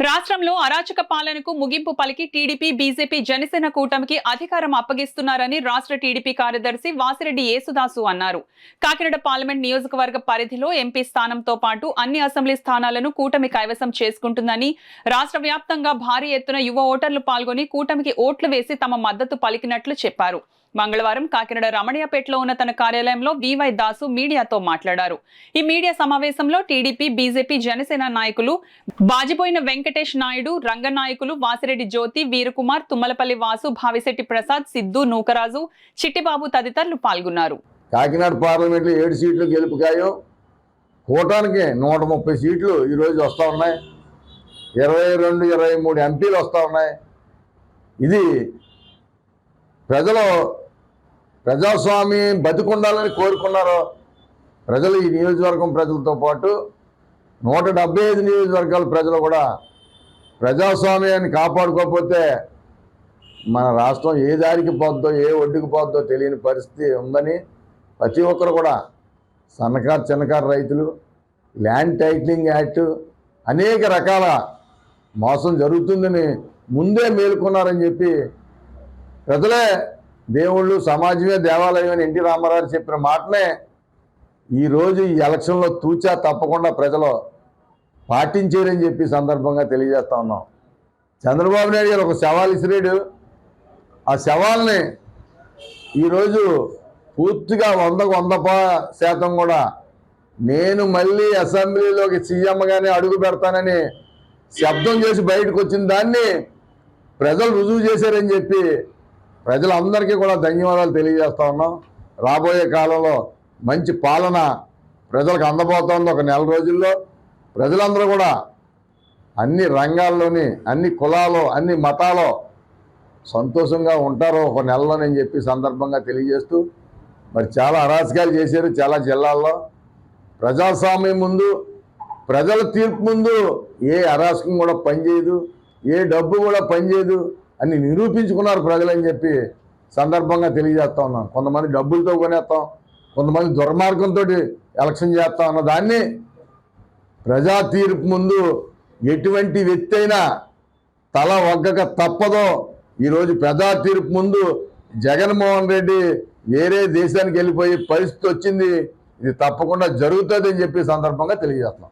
రాష్ట్రంలో అరాచక పాలనకు ముగింపు పలికి టీడీపీ, బీజేపీ, జనసేన కూటమికి అధికారం అప్పగిస్తున్నారని రాష్ట్ర టీడీపీ కార్యదర్శి వాసిరెడ్డి యేసుదాసు అన్నారు. కాకినాడ పార్లమెంట్ నియోజకవర్గ పరిధిలో ఎంపీ స్థానంతో పాటు అన్ని అసెంబ్లీ స్థానాలను కూటమి కైవసం చేసుకుంటుందని, రాష్ట్ర వ్యాప్తంగా భారీ ఎత్తున యువ ఓటర్లు పాల్గొని కూటమికి ఓట్లు వేసి తమ మద్దతు పలికినట్లు చెప్పారు. మంగళవారం కాకినాడ రమణయ్యపేటలో ఉన్న తన కార్యాలయంలో వివై దాసు మీడియాతో మాట్లాడారు. ఈ మీడియా సమావేశంలో టీడీపీ, బీజేపీ, జనసేన నాయకులు బాజిపోయిన వెంకటేష్ నాయుడు, రంగనాయకులు వాసిరెడ్డి జ్యోతి, వీరకుమార్, తుమ్మలపల్లి వాసు, భావిశెట్టి ప్రసాద్, సిద్ధు, నూకరాజు, చిట్టిబాబు తదితరులు పాల్గొన్నారు. కాకినాడ పార్లమెంట్లో 7 సీట్లు గెలుపు ఖాయం. కూటానికి 130 సీట్లు ఈరోజు వస్తూ ఉన్నాయి. 22, 23 ఎంపీలు వస్తూ ఉన్నాయి. ఇది ప్రజాస్వామ్యం బతికుండాలని కోరుకున్నారు ప్రజలు. ఈ నియోజకవర్గం ప్రజలతో పాటు 175 నియోజకవర్గాల ప్రజలు కూడా ప్రజాస్వామ్యాన్ని కాపాడుకోకపోతే మన రాష్ట్రం ఏ దారికి పోద్దో, ఏ ఒడ్డుకు పోద్దో తెలియని పరిస్థితి ఉందని ప్రతి ఒక్కరు కూడా సన్నకారు చిన్నకారు రైతులు, ల్యాండ్ టైటిలింగ్ యాక్ట్, అనేక రకాల మోసం జరుగుతుందని ముందే మేలుకున్నారని చెప్పి ప్రజలే దేవుళ్ళు, సమాజమే దేవాలయం అని ఎన్టీ రామారావు చెప్పిన మాటనే ఈరోజు ఈ ఎలక్షన్లో తూచా తప్పకుండా ప్రజలు పాటించారని చెప్పి సందర్భంగా తెలియజేస్తా ఉన్నాం. చంద్రబాబు నాయుడు గారు ఒక సవాల్ ఇసిరాడు. ఆ సవాల్ని ఈరోజు పూర్తిగా 100% కూడా నేను మళ్ళీ అసెంబ్లీలోకి సీఎంగానే అడుగు పెడతానని శబ్దం చేసి బయటకు వచ్చిన దాన్ని ప్రజలు రుజువు చేశారని చెప్పి ప్రజలందరికీ కూడా ధన్యవాదాలు తెలియజేస్తా ఉన్నాం. రాబోయే కాలంలో మంచి పాలన ప్రజలకు అందబోతోంది. ఒక నెల రోజుల్లో ప్రజలందరూ కూడా అన్ని రంగాల్లోని, అన్ని కులాలు, అన్ని మతాలు సంతోషంగా ఉంటారు ఒక నెలలోనని చెప్పి సందర్భంగా తెలియజేస్తూ, మరి చాలా అరాచకాలు చేశారు చాలా జిల్లాల్లో. ప్రజాస్వామ్యం ముందు, ప్రజల తీర్పు ముందు ఏ అరాచకం కూడా పనిచేయదు, ఏ డబ్బు కూడా పనిచేయదు అని నిరూపించుకున్నారు ప్రజలని చెప్పి సందర్భంగా తెలియజేస్తా ఉన్నాం. కొంతమంది డబ్బులతో కొనేస్తాం, కొంతమంది దుర్మార్గంతో ఎలక్షన్ చేస్తాం అన్న దాన్ని ప్రజా తీర్పు ముందు ఎటువంటి వ్యక్తి అయినా తల ఒగ్గక తప్పదో. ఈరోజు ప్రజా తీర్పు ముందు జగన్మోహన్ రెడ్డి వేరే దేశానికి వెళ్ళిపోయే పరిస్థితి వచ్చింది. ఇది తప్పకుండా జరుగుతుందని చెప్పి సందర్భంగా తెలియజేస్తున్నాం.